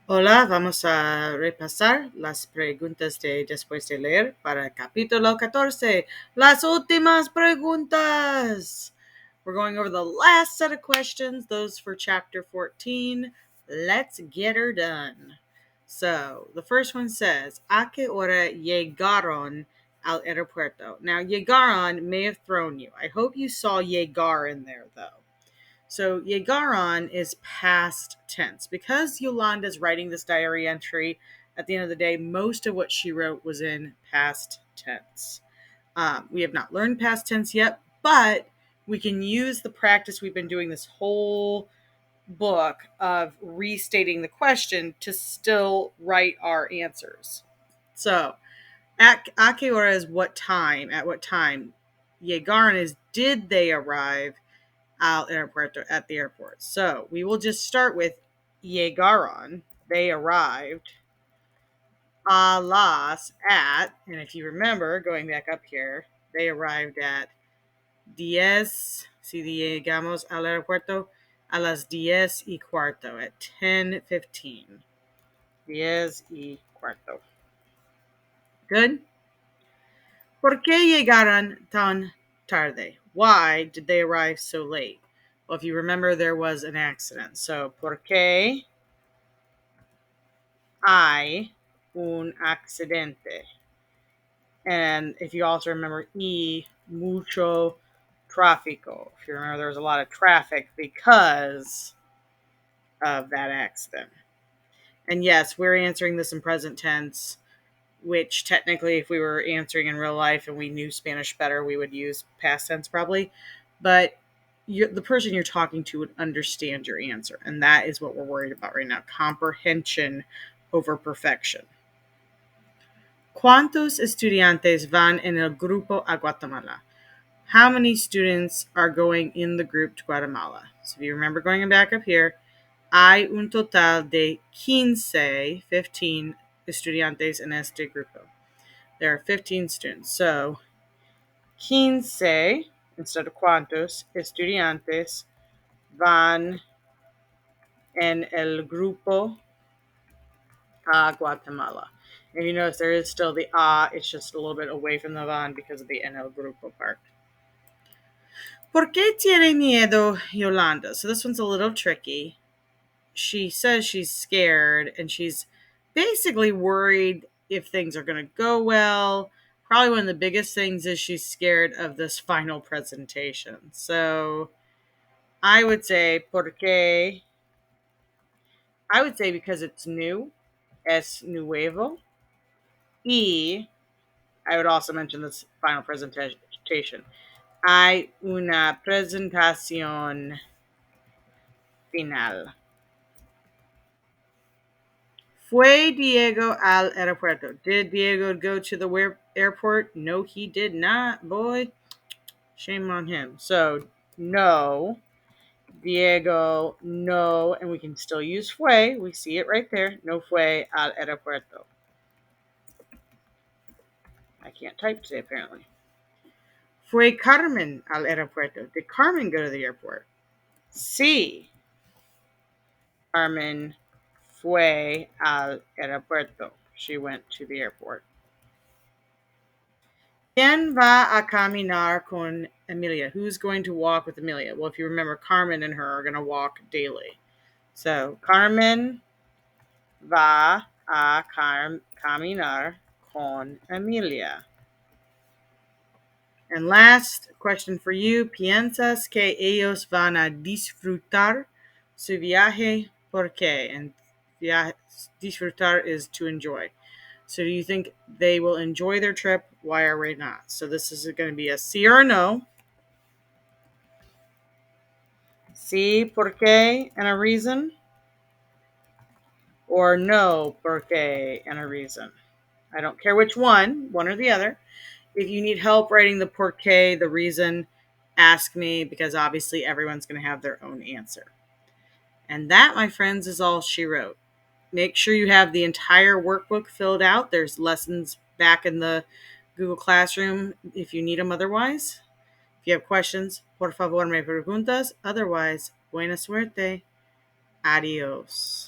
Hola, vamos a repasar las preguntas de Después de Leer para el capítulo 14. Las últimas preguntas. We're going over the last set of questions, those for chapter 14. Let's get her done. So, the first one says, ¿A qué hora llegaron al aeropuerto? Now, llegaron may have thrown you. I hope you saw llegar in there, though. So llegaron is past tense. Because Yolanda's writing this diary entry, at the end of the day, most of what she wrote was in past tense. We have not learned past tense yet, but we can use the practice we've been doing this whole book of restating the question to still write our answers. So, a qué hora is what time, at what time. Llegaron is did they arrive at the airport. So we will just start with llegaron. They arrived. A las at, and if you remember, going back up here, they arrived at 10. Si llegamos al aeropuerto a las 10:15 at 10:15. 10:15. Good. ¿Por qué llegaron tan tarde? Why did they arrive so late? Well, if you remember, there was an accident. So, ¿por qué hay un accidente? And if you also remember, mucho tráfico. If you remember, there was a lot of traffic because of that accident. And yes, we're answering this in present tense, which technically, if we were answering in real life and we knew Spanish better, we would use past tense probably. But the person you're talking to would understand your answer. And that is what we're worried about right now. Comprehension over perfection. ¿Cuántos estudiantes van en el grupo a Guatemala? How many students are going in the group to Guatemala? So if you remember going back up here, hay un total de 15 estudiantes en este grupo. There are 15 students. So, 15 instead of cuántos estudiantes van en el grupo a Guatemala. And you notice there is still the it's just a little bit away from the van because of the en el grupo part. ¿Por qué tiene miedo Yolanda? So this one's a little tricky. She says she's scared and she's basically worried if things are going to go well. Probably one of the biggest things is she's scared of this final presentation. So I would say porque. I would say because it's new. Es nuevo. Y I would also mention this final presentation. Hay una presentación final. Fue Diego al aeropuerto. Did Diego go to the airport? No, he did not, boy. Shame on him. So, no. Diego, no. And we can still use fue. We see it right there. No fue al aeropuerto. I can't type today, apparently. Fue Carmen al aeropuerto. Did Carmen go to the airport? Sí. Carmen fue al aeropuerto. She went to the airport. ¿Quién va a caminar con Emilia? Who's going to walk with Emilia? Well, if you remember, Carmen and her are going to walk daily. So, Carmen va a caminar con Emilia. And last question for you. ¿Piensas que ellos van a disfrutar su viaje? ¿Por qué? And disfrutar is to enjoy. So do you think they will enjoy their trip? Why or why not? So this is going to be a sí or no. Sí, por qué, and a reason. Or no, por qué, and a reason. I don't care which one or the other. If you need help writing the por qué, the reason, ask me, because obviously everyone's going to have their own answer. And that, my friends, is all she wrote. Make sure you have the entire workbook filled out. There's lessons back in the Google Classroom if you need them otherwise. If you have questions, por favor me preguntas. Otherwise, buena suerte. Adios.